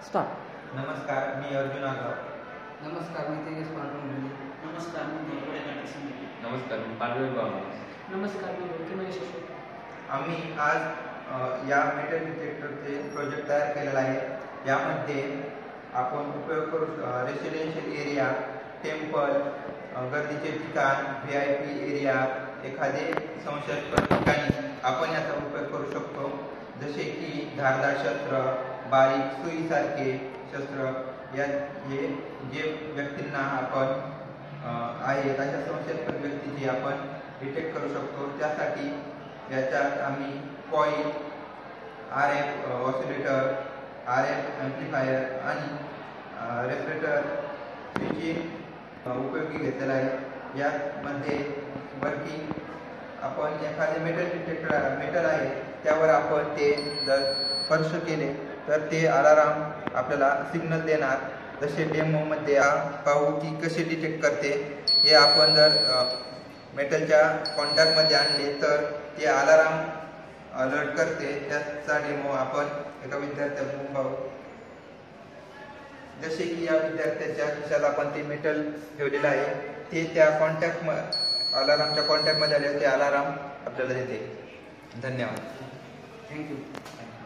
Start. नमस्कार, मी अर्जुन आगाव. नमस्कार, मी तेजस पांडुरंग. नमस्कार, मी देवडे गणेश. नमस्कार, मी पांडुरंग बाबा. नमस्कार, मी रोकी महेश अशोक. आम्ही आज या मेटल डिटेक्टरचे प्रोजेक्ट तयार केलेला आहे. यामध्ये आपण उपयोग करू रेसिडेन्शियल एरिया, टेम्पल, गर्दीचे ठिकाण, VIP एरिया, एखादे संशयास्पद ठिकाणी आपण याचा उपयोग करू शकतो. जसे की धारदार शस्त्र, बारीक सुईसारखे शस्त्र, हे जे व्यक्तींना आपण आहेत अशा संशयास्पद व्यक्तीची आपण डिटेक्ट करू शकतो. त्यासाठी याच्यात आम्ही coil, RF oscillator, RF amplifier आणि रेफ्रिजरेटर स्विचिंग उपयोगी घेतलेला आहे. यामध्ये वर्किंग आपण एखादे मेटल आहे त्यावर आपण ते जर स्पर्श केले तर ते अलाराम आपल्याला सिग्नल देणार. जसे डेमोमध्ये पाहू की कसे डिटेक्ट करते. हे आपण जर मेटलच्या कॉन्टॅक्टमध्ये आणले तर ते अलाराम अलर्ट करते. त्याचा डेमो आपण एका विद्यार्थ्याकडून पाहू. जसे की या विद्यार्थ्याच्या खिशात आपण ते मेटल ठेवलेलं आहे. ते त्या अलारामच्या कॉन्टॅक्टमध्ये आले ते अलाराम आपल्याला देते. धन्यवाद. थँक्यू.